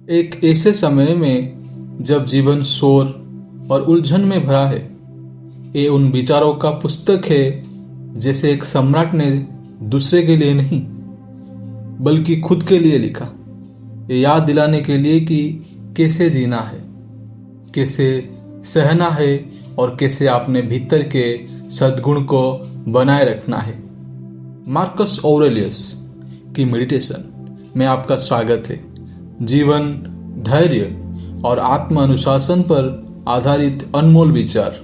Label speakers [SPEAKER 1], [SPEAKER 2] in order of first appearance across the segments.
[SPEAKER 1] एक ऐसे समय में जब जीवन शोर और उलझन में भरा है, ये उन विचारों का पुस्तक है जैसे एक सम्राट ने दूसरे के लिए नहीं बल्कि खुद के लिए लिखा। ये याद दिलाने के लिए कि कैसे जीना है, कैसे सहना है और कैसे अपने भीतर के सद्गुण को बनाए रखना है। मार्कस ऑरेलियस की मेडिटेशन में आपका स्वागत है। जीवन, धैर्य और आत्म अनुशासन पर आधारित अनमोल विचार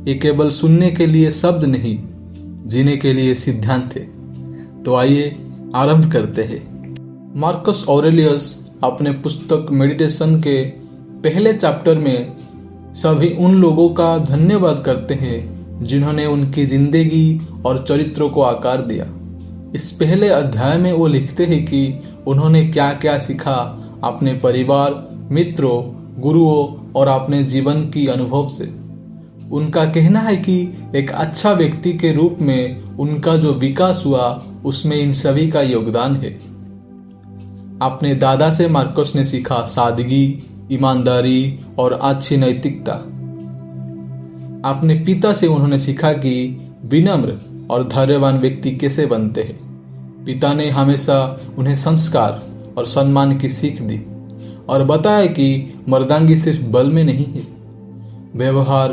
[SPEAKER 1] ये केवल सुनने के लिए शब्द नहीं, जीने के लिए सिद्धांत है। तो आइए आरंभ करते हैं। मार्कस ऑरेलियस अपने पुस्तक मेडिटेशन के पहले चैप्टर में सभी उन लोगों का धन्यवाद करते हैं जिन्होंने उनकी जिंदगी और चरित्रों को आकार दिया। इस पहले अध्याय में वो लिखते हैं कि उन्होंने क्या क्या सीखा अपने परिवार, मित्रों, गुरुओं और अपने जीवन की अनुभव से। उनका कहना है कि एक अच्छा व्यक्ति के रूप में उनका जो विकास हुआ उसमें इन सभी का योगदान है। अपने दादा से मार्कस ने सीखा सादगी, ईमानदारी और अच्छी नैतिकता। अपने पिता से उन्होंने सीखा कि विनम्र और धैर्यवान व्यक्ति कैसे बनते हैं। पिता ने हमेशा उन्हें संस्कार और सम्मान की सीख दी और बताया कि मर्दांगी सिर्फ बल में नहीं है, व्यवहार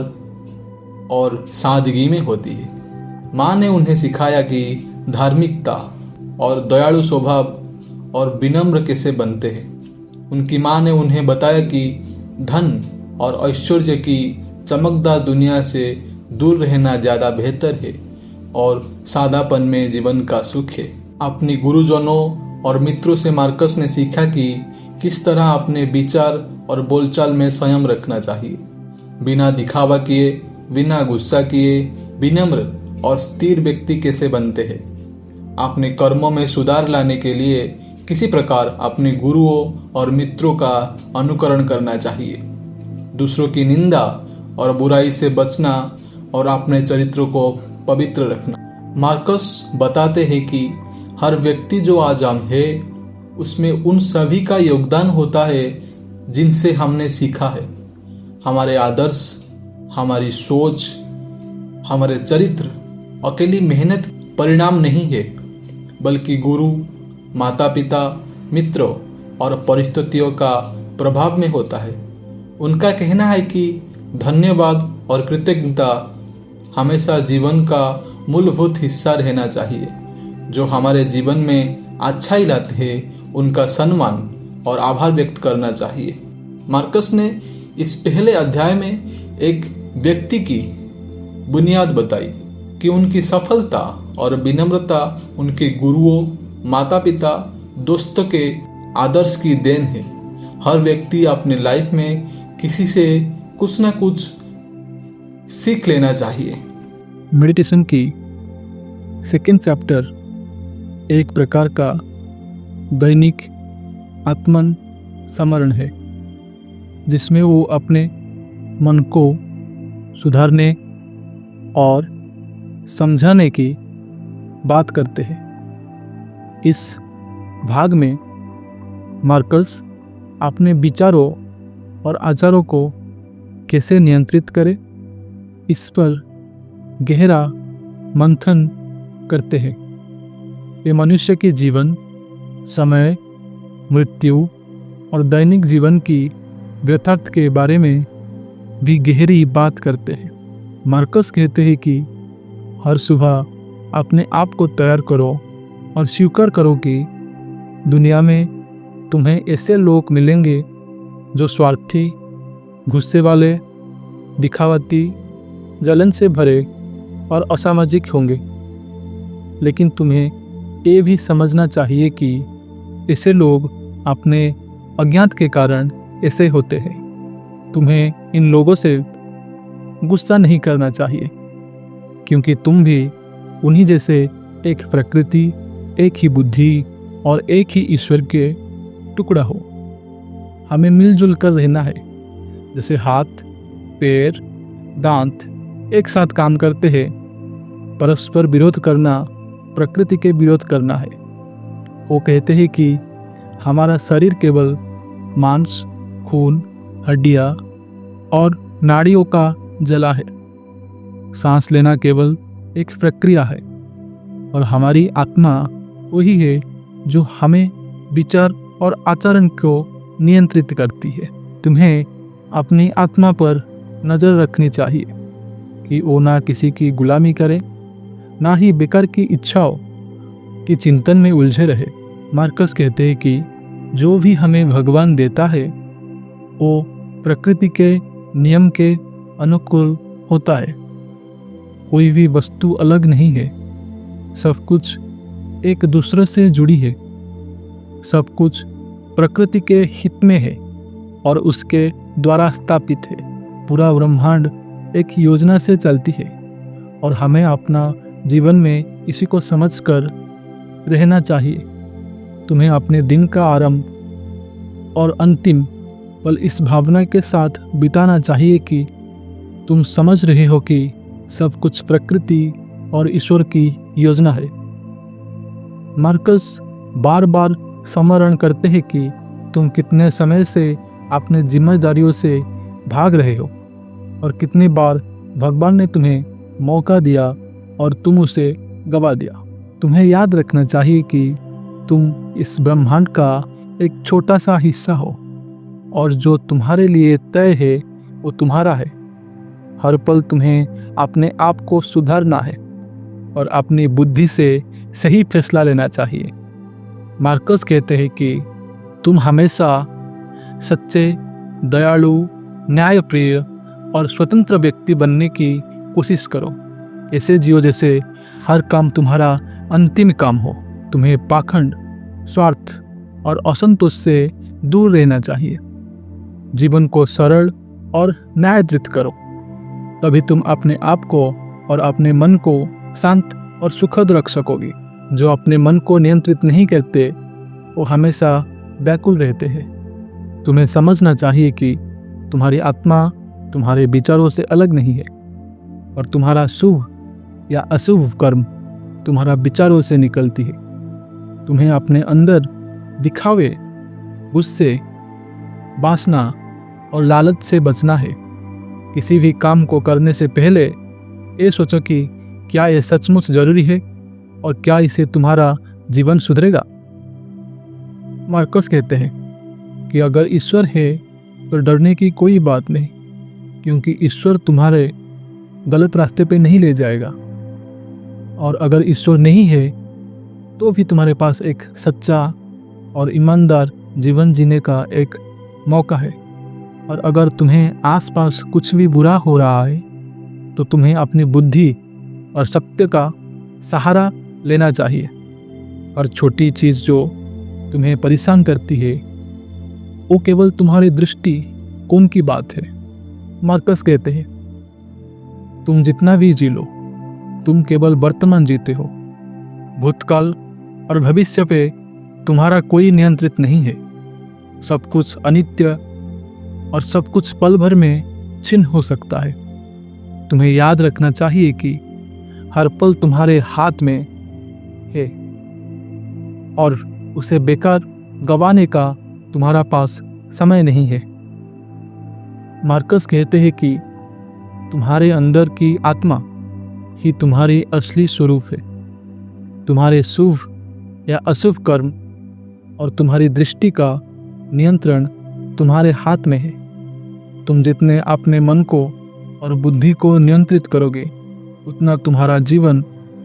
[SPEAKER 1] और सादगी में होती है। माँ ने उन्हें सिखाया कि धार्मिकता और दयालु स्वभाव और विनम्र कैसे बनते हैं। उनकी माँ ने उन्हें बताया कि धन और ऐश्वर्य की चमकदार दुनिया से दूर रहना ज़्यादा बेहतर है और सादापन में जीवन का सुख है। अपनी गुरुजनों और मित्रों से मार्कस ने सीखा कि किस तरह अपने विचार और बोलचाल में संयम रखना चाहिए। बिना दिखावा किए, बिना गुस्सा किए विनम्र और स्थिर व्यक्ति कैसे बनते हैं। अपने कर्मों में सुधार लाने के लिए किसी प्रकार अपने गुरुओं और मित्रों का अनुकरण करना चाहिए। दूसरों की निंदा और बुराई से बचना और अपने चरित्रों को पवित्र रखना। मार्कस बताते हैं कि हर व्यक्ति जो आज हम है उसमें उन सभी का योगदान होता है जिनसे हमने सीखा है। हमारे आदर्श, हमारी सोच, हमारे चरित्र अकेली मेहनत परिणाम नहीं है, बल्कि गुरु, माता पिता, मित्रों और परिस्थितियों का प्रभाव में होता है। उनका कहना है कि धन्यवाद और कृतज्ञता हमेशा जीवन का मूलभूत हिस्सा रहना चाहिए। जो हमारे जीवन में अच्छाई लाते हैं उनका सम्मान और आभार व्यक्त करना चाहिए। मार्कस ने इस पहले अध्याय में एक व्यक्ति की बुनियाद बताई कि उनकी सफलता और विनम्रता उनके गुरुओं, माता पिता, दोस्तों के आदर्श की देन है। हर व्यक्ति अपने लाइफ में किसी से कुछ ना कुछ सीख लेना चाहिए।
[SPEAKER 2] मेडिटेशन की सेकेंड चैप्टर एक प्रकार का दैनिक आत्मन समरण है, जिसमें वो अपने मन को सुधारने और समझाने की बात करते हैं। इस भाग में मार्कस अपने विचारों और आचारों को कैसे नियंत्रित करे, इस पर गहरा मंथन करते हैं। ये मनुष्य के जीवन, समय, मृत्यु और दैनिक जीवन की व्यथार्थ के बारे में भी गहरी बात करते हैं। मार्कस कहते हैं कि हर सुबह अपने आप को तैयार करो और स्वीकार करो कि दुनिया में तुम्हें ऐसे लोग मिलेंगे जो स्वार्थी, गुस्से वाले, दिखावटी, जलन से भरे और असामाजिक होंगे। लेकिन तुम्हें ये भी समझना चाहिए कि ऐसे लोग अपने अज्ञात के कारण ऐसे होते हैं। तुम्हें इन लोगों से गुस्सा नहीं करना चाहिए, क्योंकि तुम भी उन्हीं जैसे एक प्रकृति, एक ही बुद्धि और एक ही ईश्वर के टुकड़ा हो। हमें मिलजुल कर रहना है। जैसे हाथ, पैर, दांत एक साथ काम करते हैं, परस्पर विरोध करना प्रकृति के विरोध करना है। वो कहते हैं कि हमारा शरीर केवल मांस, खून, हड्डियाँ और नाड़ियों का जला है। सांस लेना केवल एक प्रक्रिया है और हमारी आत्मा वही है जो हमें विचार और आचरण को नियंत्रित करती है। तुम्हें अपनी आत्मा पर नज़र रखनी चाहिए कि वो ना किसी की गुलामी करे, ना ही बेकार की इच्छाओं की चिंतन में उलझे रहे। मार्कस कहते हैं कि जो भी हमें भगवान देता है वो प्रकृति के नियम के अनुकूल होता है। कोई भी वस्तु अलग नहीं है, सब कुछ एक दूसरे से जुड़ी है, सब कुछ प्रकृति के हित में है और उसके द्वारा स्थापित है। पूरा ब्रह्मांड एक योजना से चलती है और हमें अपना जीवन में इसी को समझकर रहना चाहिए। तुम्हें अपने दिन का आरंभ और अंतिम पल इस भावना के साथ बिताना चाहिए कि तुम समझ रहे हो कि सब कुछ प्रकृति और ईश्वर की योजना है। मार्कस बार बार स्मरण करते हैं कि तुम कितने समय से अपने जिम्मेदारियों से भाग रहे हो और कितनी बार भगवान ने तुम्हें मौका दिया और तुम उसे गवा दिया। तुम्हें याद रखना चाहिए कि तुम इस ब्रह्मांड का एक छोटा सा हिस्सा हो और जो तुम्हारे लिए तय है वो तुम्हारा है। हर पल तुम्हें अपने आप को सुधारना है और अपनी बुद्धि से सही फैसला लेना चाहिए। मार्कस कहते हैं कि तुम हमेशा सच्चे, दयालु, न्यायप्रिय और स्वतंत्र व्यक्ति बनने की कोशिश करो। ऐसे जियो जैसे हर काम तुम्हारा अंतिम काम हो। तुम्हें पाखंड, स्वार्थ और असंतोष से दूर रहना चाहिए। जीवन को सरल और न्याययुत करो, तभी तुम अपने आप को और अपने मन को शांत और सुखद रख सकोगे। जो अपने मन को नियंत्रित नहीं करते वो हमेशा व्याकुल रहते हैं। तुम्हें समझना चाहिए कि तुम्हारी आत्मा तुम्हारे विचारों से अलग नहीं है और तुम्हारा शुभ या अशुभ कर्म तुम्हारा विचारों से निकलती है। तुम्हें अपने अंदर दिखावे, गुस्से, वासना और लालच से बचना है। किसी भी काम को करने से पहले ये सोचो कि क्या ये सचमुच जरूरी है और क्या इससे तुम्हारा जीवन सुधरेगा। मार्कस कहते हैं कि अगर ईश्वर है तो डरने की कोई बात नहीं, क्योंकि ईश्वर तुम्हारे गलत रास्ते पे नहीं ले जाएगा। और अगर ईश्वर नहीं है तो भी तुम्हारे पास एक सच्चा और ईमानदार जीवन जीने का एक मौका है। और अगर तुम्हें आसपास कुछ भी बुरा हो रहा है तो तुम्हें अपनी बुद्धि और सत्य का सहारा लेना चाहिए। हर छोटी चीज़ जो तुम्हें परेशान करती है वो केवल तुम्हारी दृष्टि कोण की बात है। मार्कस कहते हैं तुम जितना भी जी लो, तुम केवल वर्तमान जीते हो। भूतकाल और भविष्य पे तुम्हारा कोई नियंत्रित नहीं है। सब कुछ अनित्य और सब कुछ पल भर में छिन्न हो सकता है। तुम्हें याद रखना चाहिए कि हर पल तुम्हारे हाथ में है और उसे बेकार गंवाने का तुम्हारा पास समय नहीं है। मार्कस कहते हैं कि तुम्हारे अंदर की आत्मा ही तुम्हारी असली स्वरूप है। तुम्हारे शुभ या अशुभ कर्म और तुम्हारी दृष्टि का नियंत्रण तुम्हारे हाथ में है। तुम जितने अपने मन को और बुद्धि को नियंत्रित करोगे उतना तुम्हारा जीवन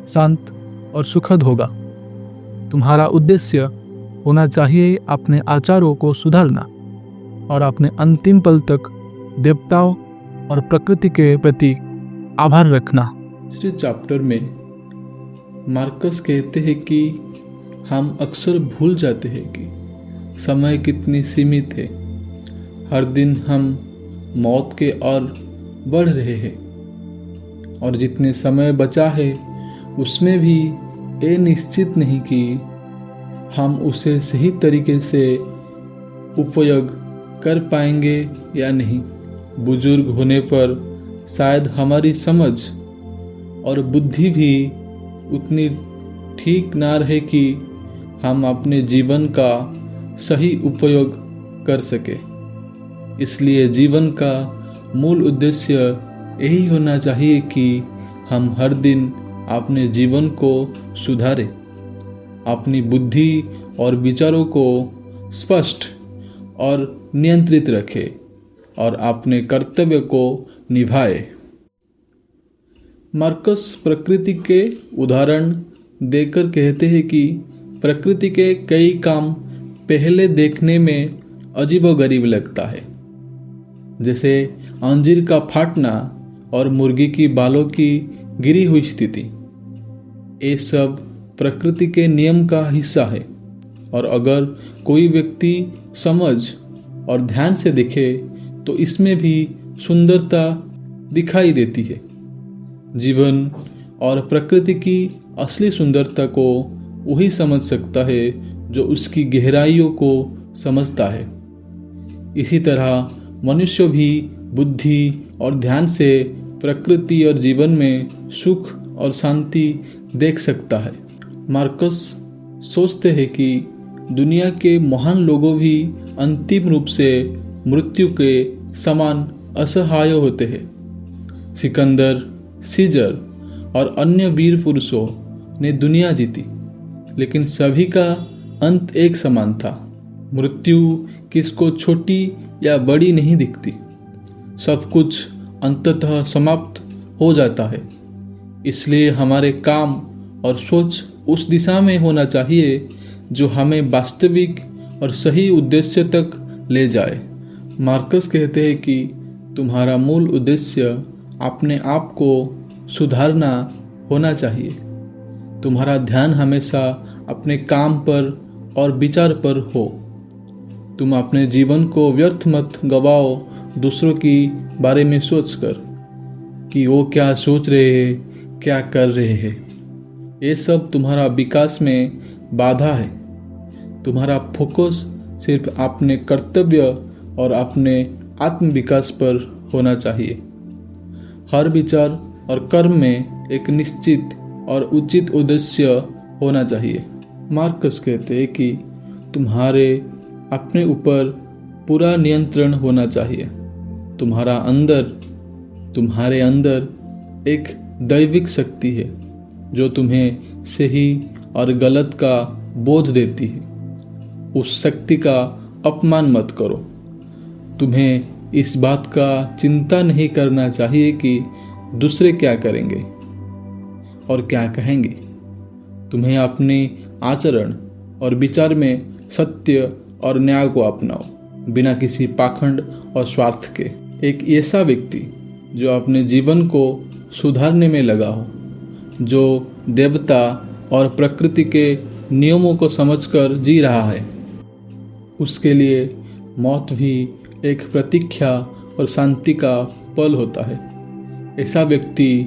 [SPEAKER 2] शांत और सुखद होगा। तुम्हारा उद्देश्य होना चाहिए अपने आचारों को सुधारना और अपने अंतिम पल तक देवताओं और प्रकृति के प्रति आभार रखना।
[SPEAKER 1] तीसरे चैप्टर में मार्कस कहते हैं कि हम अक्सर भूल जाते हैं कि समय कितनी सीमित है। हर दिन हम मौत के ओर बढ़ रहे हैं और जितने समय बचा है उसमें भी ये निश्चित नहीं कि हम उसे सही तरीके से उपयोग कर पाएंगे या नहीं। बुजुर्ग होने पर शायद हमारी समझ और बुद्धि भी उतनी ठीक ना रहे कि हम अपने जीवन का सही उपयोग कर सके। इसलिए जीवन का मूल उद्देश्य यही होना चाहिए कि हम हर दिन अपने जीवन को सुधारें, अपनी बुद्धि और विचारों को स्पष्ट और नियंत्रित रखें और अपने कर्तव्य को निभाएं। मार्कस प्रकृति के उदाहरण देकर कहते हैं कि प्रकृति के कई काम पहले देखने में अजीबोगरीब लगता है, जैसे अंजीर का फाटना और मुर्गी की बालों की गिरी हुई स्थिति। ये सब प्रकृति के नियम का हिस्सा है और अगर कोई व्यक्ति समझ और ध्यान से देखे तो इसमें भी सुंदरता दिखाई देती है। जीवन और प्रकृति की असली सुंदरता को वही समझ सकता है जो उसकी गहराइयों को समझता है। इसी तरह मनुष्य भी बुद्धि और ध्यान से प्रकृति और जीवन में सुख और शांति देख सकता है। मार्कस सोचते हैं कि दुनिया के महान लोगों भी अंतिम रूप से मृत्यु के समान असहाय होते हैं। सिकंदर, सीजर और अन्य वीर पुरुषों ने दुनिया जीती, लेकिन सभी का अंत एक समान था। मृत्यु किसको छोटी या बड़ी नहीं दिखती, सब कुछ अंततः समाप्त हो जाता है। इसलिए हमारे काम और सोच उस दिशा में होना चाहिए जो हमें वास्तविक और सही उद्देश्य तक ले जाए। मार्कस कहते हैं कि तुम्हारा मूल उद्देश्य अपने आप को सुधारना होना चाहिए। तुम्हारा ध्यान हमेशा अपने काम पर और विचार पर हो। तुम अपने जीवन को व्यर्थ मत गवाओ दूसरों की बारे में सोचकर कि वो क्या सोच रहे हैं, क्या कर रहे हैं। ये सब तुम्हारा विकास में बाधा है। तुम्हारा फोकस सिर्फ अपने कर्तव्य और अपने आत्म विकास पर होना चाहिए। हर विचार और कर्म में एक निश्चित और उचित उद्देश्य होना चाहिए। मार्कस कहते हैं कि तुम्हारे अपने ऊपर पूरा नियंत्रण होना चाहिए। तुम्हारे अंदर एक दैविक शक्ति है जो तुम्हें सही और गलत का बोध देती है। उस शक्ति का अपमान मत करो। तुम्हें इस बात का चिंता नहीं करना चाहिए कि दूसरे क्या करेंगे और क्या कहेंगे। तुम्हें अपने आचरण और विचार में सत्य और न्याय को अपनाओ, बिना किसी पाखंड और स्वार्थ के। एक ऐसा व्यक्ति जो अपने जीवन को सुधारने में लगा हो, जो देवता और प्रकृति के नियमों को समझकर जी रहा है, उसके लिए मौत भी एक प्रतीक्षा और शांति का पल होता है। ऐसा व्यक्ति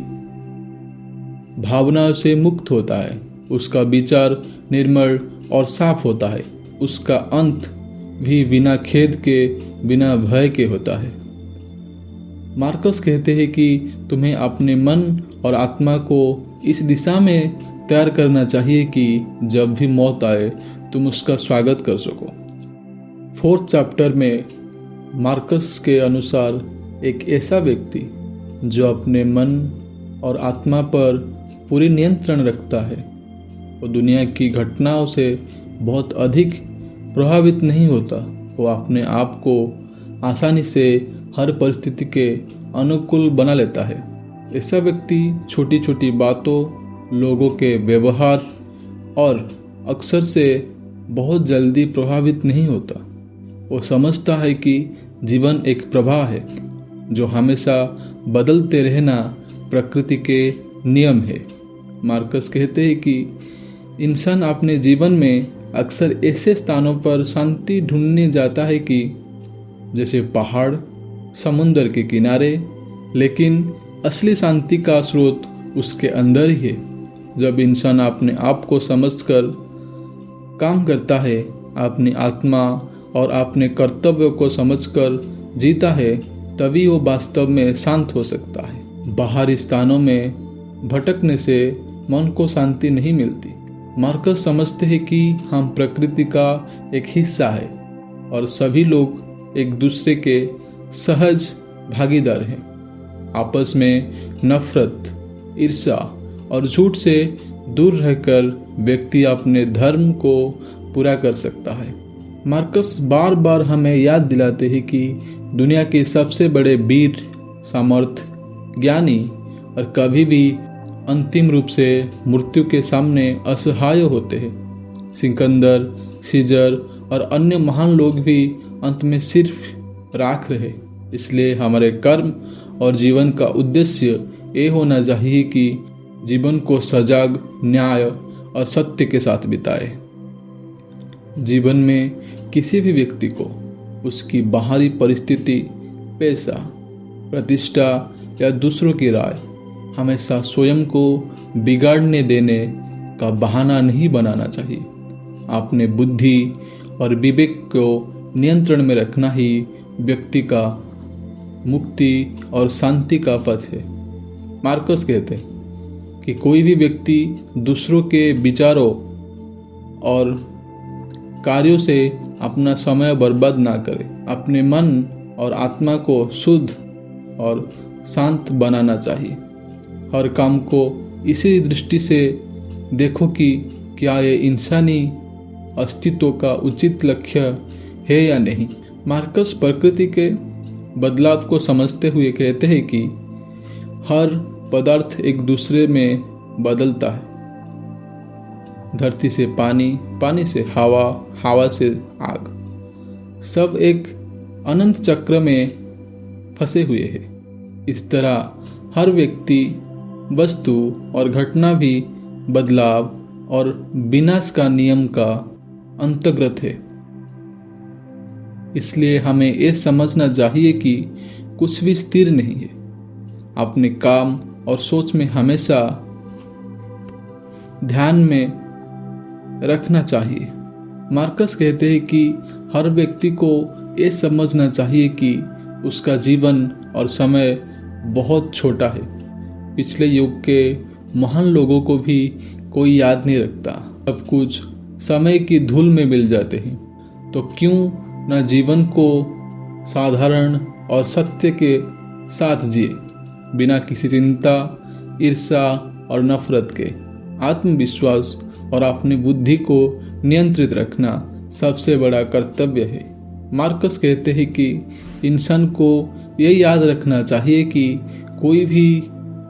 [SPEAKER 1] भावनाओं से मुक्त होता है, उसका विचार निर्मल और साफ होता है, उसका अंत भी बिना खेद के, बिना भय के होता है। मार्कस कहते हैं कि तुम्हें अपने मन और आत्मा को इस दिशा में तैयार करना चाहिए कि जब भी मौत आए तुम उसका स्वागत कर सको। 4th चैप्टर में मार्कस के अनुसार एक ऐसा व्यक्ति जो अपने मन और आत्मा पर पूरी नियंत्रण रखता है, वो दुनिया की घटनाओं से बहुत अधिक प्रभावित नहीं होता। वो अपने आप को आसानी से हर परिस्थिति के अनुकूल बना लेता है। ऐसा व्यक्ति छोटी छोटी बातों, लोगों के व्यवहार और अक्सर से बहुत जल्दी प्रभावित नहीं होता। वो समझता है कि जीवन एक प्रवाह है जो हमेशा बदलते रहना प्रकृति के नियम है। मार्कस कहते हैं कि इंसान अपने जीवन में अक्सर ऐसे स्थानों पर शांति ढूंढने जाता है कि जैसे पहाड़, समुंदर के किनारे, लेकिन असली शांति का स्रोत उसके अंदर ही है। जब इंसान अपने आप को समझकर काम करता है, अपनी आत्मा और अपने कर्तव्यों को समझकर जीता है, तभी वो वास्तव में शांत हो सकता है। बाहरी स्थानों में भटकने से मन को शांति नहीं मिलती। मार्कस समझते हैं कि हम प्रकृति का एक हिस्सा है और सभी लोग एक दूसरे के सहज भागीदार हैं। आपस में नफरत, ईर्ष्या और झूठ से दूर रहकर व्यक्ति अपने धर्म को पूरा कर सकता है। मार्कस बार बार हमें याद दिलाते हैं कि दुनिया के सबसे बड़े वीर, सामर्थ, ज्ञानी और कभी भी अंतिम रूप से मृत्यु के सामने असहाय होते हैं। सिकंदर, सीजर और अन्य महान लोग भी अंत में सिर्फ राख रहे। इसलिए हमारे कर्म और जीवन का उद्देश्य ये होना चाहिए कि जीवन को सजग, न्याय और सत्य के साथ बिताए। जीवन में किसी भी व्यक्ति को उसकी बाहरी परिस्थिति, पैसा, प्रतिष्ठा या दूसरों की राय हमेशा स्वयं को बिगाड़ने देने का बहाना नहीं बनाना चाहिए। अपने बुद्धि और विवेक को नियंत्रण में रखना ही व्यक्ति का मुक्ति और शांति का पथ है। मार्कस कहते हैं कि कोई भी व्यक्ति दूसरों के विचारों और कार्यों से अपना समय बर्बाद ना करे। अपने मन और आत्मा को शुद्ध और शांत बनाना चाहिए। हर काम को इसी दृष्टि से देखो कि क्या ये इंसानी अस्तित्व का उचित लक्ष्य है या नहीं। मार्कस प्रकृति के बदलाव को समझते हुए कहते हैं कि हर पदार्थ एक दूसरे में बदलता है। धरती से पानी, पानी से हवा, हवा से आग, सब एक अनंत चक्र में फंसे हुए हैं। इस तरह हर व्यक्ति, वस्तु और घटना भी बदलाव और विनाश का नियम का अंतर्गत है। इसलिए हमें यह समझना चाहिए कि कुछ भी स्थिर नहीं है। अपने काम और सोच में हमेशा ध्यान में रखना चाहिए। मार्कस कहते हैं कि हर व्यक्ति को यह समझना चाहिए कि उसका जीवन और समय बहुत छोटा है। पिछले युग के महान लोगों को भी कोई याद नहीं रखता। सब कुछ समय की धूल में मिल जाते हैं। तो क्यों न जीवन को साधारण और सत्य के साथ जिए, बिना किसी चिंता, ईर्ष्या और नफरत के। आत्मविश्वास और अपनी बुद्धि को नियंत्रित रखना सबसे बड़ा कर्तव्य है। मार्कस कहते हैं कि इंसान को यह याद रखना चाहिए कि कोई भी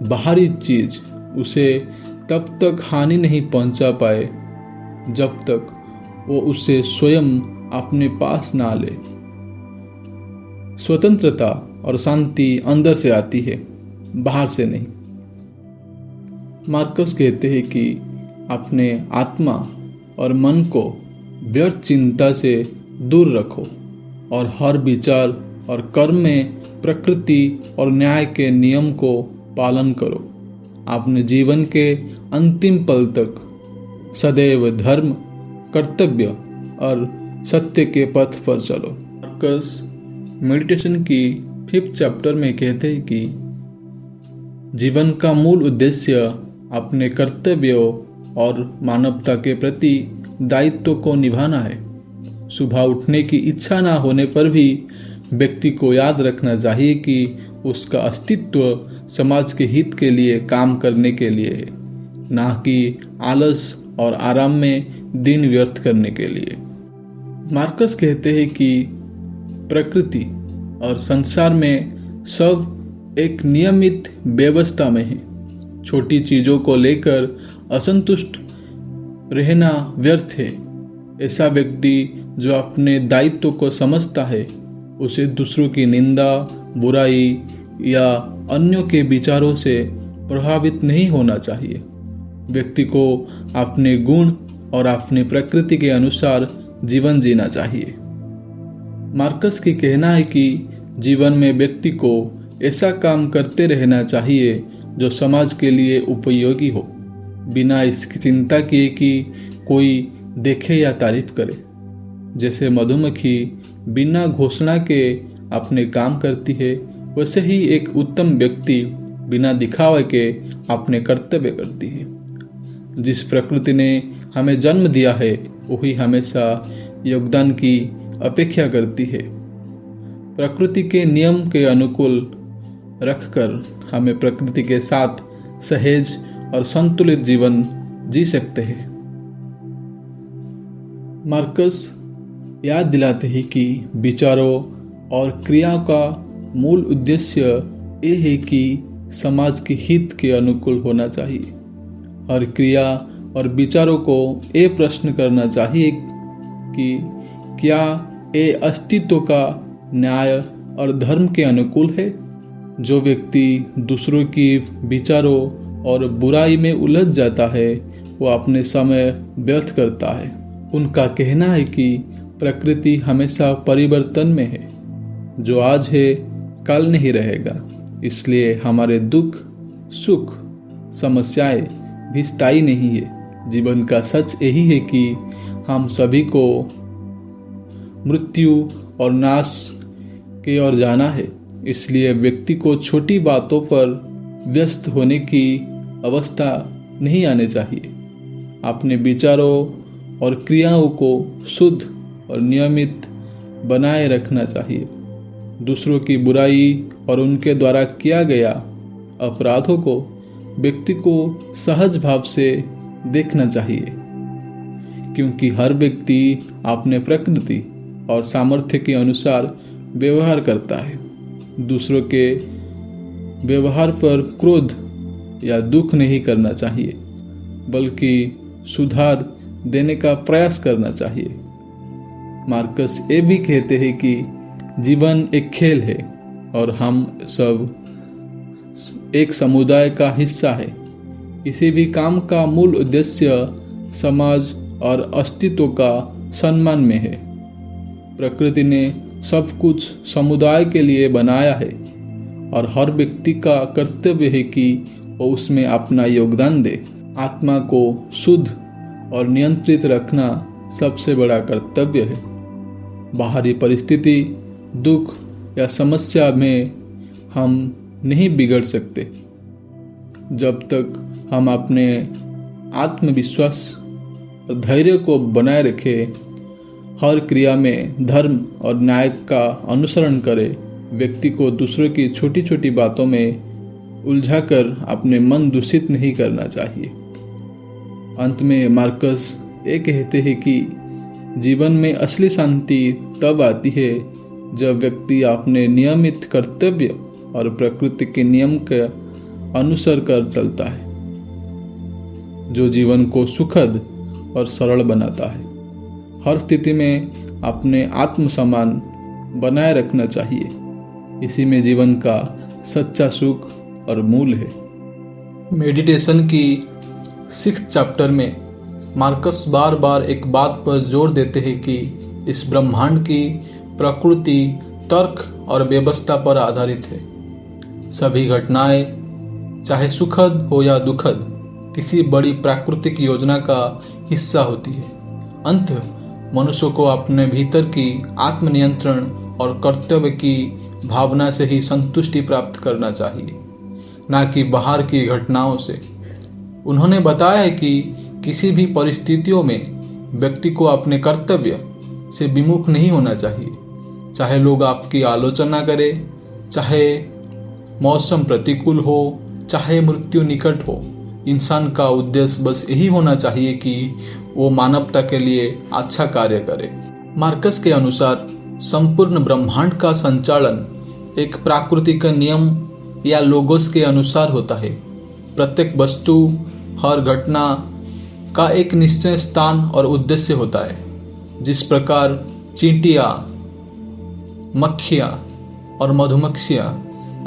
[SPEAKER 1] बाहरी चीज उसे तब तक हानि नहीं पहुंचा पाए जब तक वो उसे स्वयं अपने पास ना ले। स्वतंत्रता और शांति अंदर से आती है, बाहर से नहीं। मार्कस कहते हैं कि अपने आत्मा और मन को व्यर्थ चिंता से दूर रखो और हर विचार और कर्म में प्रकृति और न्याय के नियम को पालन करो। अपने जीवन के अंतिम पल तक सदैव धर्म, कर्तव्य और सत्य के पथ पर चलो। मार्कस मेडिटेशन की 5th चैप्टर में कहते हैं कि जीवन का मूल उद्देश्य अपने कर्तव्यों और मानवता के प्रति दायित्व को निभाना है। सुबह उठने की इच्छा ना होने पर भी व्यक्ति को याद रखना चाहिए कि उसका अस्तित्व समाज के हित के लिए काम करने के लिए है, ना कि आलस और आराम में दिन व्यर्थ करने के लिए। मार्कस कहते हैं कि प्रकृति और संसार में सब एक नियमित व्यवस्था में है। छोटी चीजों को लेकर असंतुष्ट रहना व्यर्थ है। ऐसा व्यक्ति जो अपने दायित्व को समझता है, उसे दूसरों की निंदा, बुराई या अन्यों के विचारों से प्रभावित नहीं होना चाहिए। व्यक्ति को अपने गुण और अपनी प्रकृति के अनुसार जीवन जीना चाहिए। मार्कस की कहना है कि जीवन में व्यक्ति को ऐसा काम करते रहना चाहिए जो समाज के लिए उपयोगी हो, बिना इसकी चिंता किए कि कोई देखे या तारीफ करे। जैसे मधुमक्खी बिना घोषणा के अपने काम करती है, वैसे ही एक उत्तम व्यक्ति बिना दिखावे के अपने कर्तव्य करती है। जिस प्रकृति ने हमें जन्म दिया है, वही हमेशा योगदान की अपेक्षा करती है। प्रकृति के नियम के अनुकूल रखकर हमें प्रकृति के साथ सहज और संतुलित जीवन जी सकते हैं। मार्कस याद दिलाते हैं कि विचारों और क्रियाओं का मूल उद्देश्य ये है कि समाज के हित के अनुकूल होना चाहिए। हर क्रिया और विचारों को ये प्रश्न करना चाहिए कि क्या ये अस्तित्व का न्याय और धर्म के अनुकूल है। जो व्यक्ति दूसरों की विचारों और बुराई में उलझ जाता है वो अपने समय व्यर्थ करता है। उनका कहना है कि प्रकृति हमेशा परिवर्तन में है, जो आज है कल नहीं रहेगा। इसलिए हमारे दुख सुख समस्याएं भी स्थायी नहीं है। जीवन का सच यही है कि हम सभी को मृत्यु और नाश की ओर जाना है। इसलिए व्यक्ति को छोटी बातों पर व्यस्त होने की अवस्था नहीं आनी चाहिए। अपने विचारों और क्रियाओं को शुद्ध और नियमित बनाए रखना चाहिए। दूसरों की बुराई और उनके द्वारा किया गया अपराधों को व्यक्ति को सहज भाव से देखना चाहिए, क्योंकि हर व्यक्ति अपने प्रकृति और सामर्थ्य के अनुसार व्यवहार करता है। दूसरों के व्यवहार पर क्रोध या दुख नहीं करना चाहिए, बल्कि सुधार देने का प्रयास करना चाहिए। मार्कस ये भी कहते हैं कि जीवन एक खेल है और हम सब एक समुदाय का हिस्सा है। किसी भी काम का मूल उद्देश्य समाज और अस्तित्व का सम्मान में है। प्रकृति ने सब कुछ समुदाय के लिए बनाया है और हर व्यक्ति का कर्तव्य है कि वो उसमें अपना योगदान दे। आत्मा को शुद्ध और नियंत्रित रखना सबसे बड़ा कर्तव्य है। बाहरी परिस्थिति, दुख या समस्या में हम नहीं बिगड़ सकते जब तक हम अपने आत्मविश्वास और धैर्य को बनाए रखें। हर क्रिया में धर्म और न्याय का अनुसरण करें। व्यक्ति को दूसरों की छोटी छोटी बातों में उलझाकर अपने मन दूषित नहीं करना चाहिए। अंत में मार्कस ये कहते हैं कि जीवन में असली शांति तब आती है जब व्यक्ति अपने नियमित कर्तव्य और प्रकृति के नियम का अनुसर कर चलता है, जो जीवन को सुखद और सरल बनाता है। हर स्थिति में अपने आत्मसम्मान बनाए रखना चाहिए। इसी में जीवन का सच्चा सुख और मूल है। मेडिटेशन की 6th चैप्टर में मार्कस बार बार एक बात पर जोर देते हैं कि इस ब्रह्मांड की प्रकृति तर्क और व्यवस्था पर आधारित है। सभी घटनाएं, चाहे सुखद हो या दुखद, किसी बड़ी प्राकृतिक योजना का हिस्सा होती है। अंततः मनुष्य को अपने भीतर की आत्मनियंत्रण और कर्तव्य की भावना से ही संतुष्टि प्राप्त करना चाहिए, न कि बाहर की घटनाओं से। उन्होंने बताया है कि किसी भी परिस्थितियों में व्यक्ति को अपने कर्तव्य से विमुख नहीं होना चाहिए। चाहे लोग आपकी आलोचना करें, चाहे मौसम प्रतिकूल हो, चाहे मृत्यु निकट हो, इंसान का उद्देश्य बस यही होना चाहिए कि वो मानवता के लिए अच्छा कार्य करे। मार्कस के अनुसार संपूर्ण ब्रह्मांड का संचालन एक प्राकृतिक नियम या लोगोस के अनुसार होता है। प्रत्येक वस्तु, हर घटना का एक निश्चित स्थान और उद्देश्य होता है। जिस प्रकार चींटियाँ, मक्खियाँ और मधुमक्खियाँ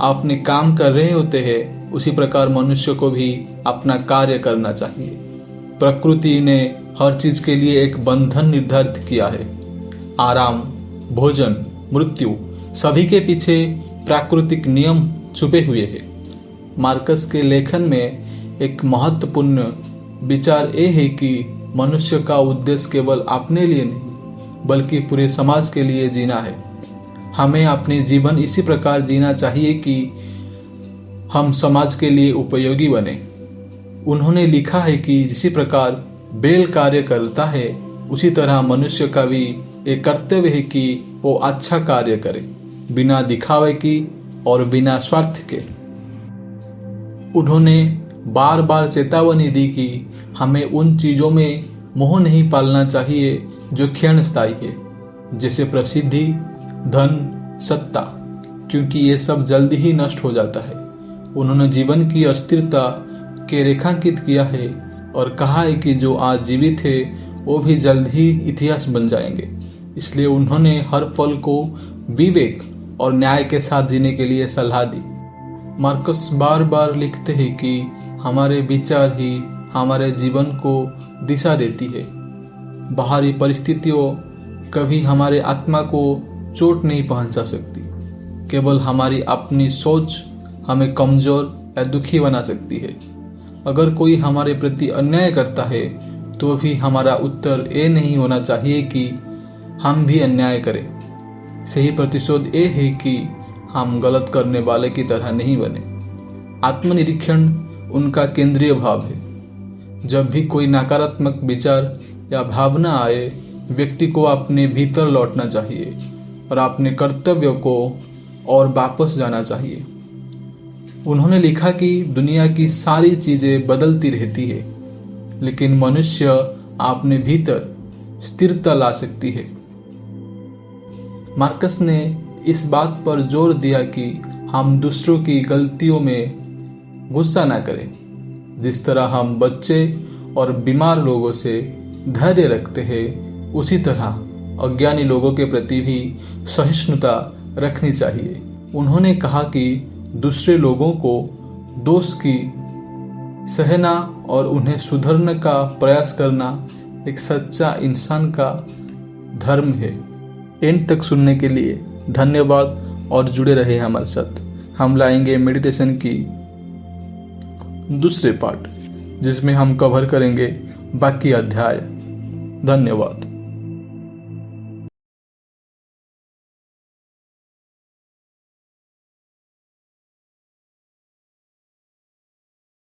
[SPEAKER 1] अपने काम कर रहे होते हैं, उसी प्रकार मनुष्य को भी अपना कार्य करना चाहिए। प्रकृति ने हर चीज के लिए एक बंधन निर्धारित किया है। आराम, भोजन, मृत्यु, सभी के पीछे प्राकृतिक नियम छुपे हुए हैं। मार्कस के लेखन में एक महत्वपूर्ण विचार ये है कि मनुष्य का उद्देश्य केवल अपने लिए नहीं, बल्कि पूरे समाज के लिए जीना है। हमें अपने जीवन इसी प्रकार जीना चाहिए कि हम समाज के लिए उपयोगी बने। उन्होंने लिखा है कि जिस प्रकार बेल कार्य करता है, उसी तरह मनुष्य का भी ये कर्तव्य है कि वो अच्छा कार्य करे, बिना दिखावे की और बिना स्वार्थ के। उन्होंने बार बार चेतावनी दी कि हमें उन चीज़ों में मोह नहीं पालना चाहिए जो क्षणस्थायी है, जैसे प्रसिद्धि, धन, सत्ता, क्योंकि ये सब जल्दी ही नष्ट हो जाता है। उन्होंने जीवन की अस्थिरता के रेखांकित किया है और कहा है कि जो आज जीवित है वो भी जल्द ही इतिहास बन जाएंगे। इसलिए उन्होंने हर पल को विवेक और न्याय के साथ जीने के लिए सलाह दी। मार्कस बार बार लिखते हैं कि हमारे विचार ही हमारे जीवन को दिशा देती है। बाहरी परिस्थितियों कभी हमारे आत्मा को चोट नहीं पहुंचा सकती। केवल हमारी अपनी सोच हमें कमजोर या दुखी बना सकती है। अगर कोई हमारे प्रति अन्याय करता है तो भी हमारा उत्तर ये नहीं होना चाहिए कि हम भी अन्याय करें। सही प्रतिशोध ये है कि हम गलत करने वाले की तरह नहीं बने। आत्मनिरीक्षण उनका केंद्रीय भाव है। जब भी कोई नकारात्मक विचार या भावना आए, व्यक्ति को अपने भीतर लौटना चाहिए और अपने कर्तव्यों को और वापस जाना चाहिए। उन्होंने लिखा कि दुनिया की सारी चीजें बदलती रहती है, लेकिन मनुष्य अपने भीतर स्थिरता ला सकती है। मार्कस ने इस बात पर जोर दिया कि हम दूसरों की गलतियों में गुस्सा ना करें। जिस तरह हम बच्चे और बीमार लोगों से धैर्य रखते हैं, उसी तरह अज्ञानी लोगों के प्रति भी सहिष्णुता रखनी चाहिए। उन्होंने कहा कि दूसरे लोगों को दोष की सहना और उन्हें सुधरने का प्रयास करना एक सच्चा इंसान का धर्म है। एंड तक सुनने के लिए धन्यवाद और जुड़े रहे हमारे साथ। हम लाएंगे मेडिटेशन की दूसरे पार्ट, जिसमें हम कवर करेंगे बाकी अध्याय। धन्यवाद।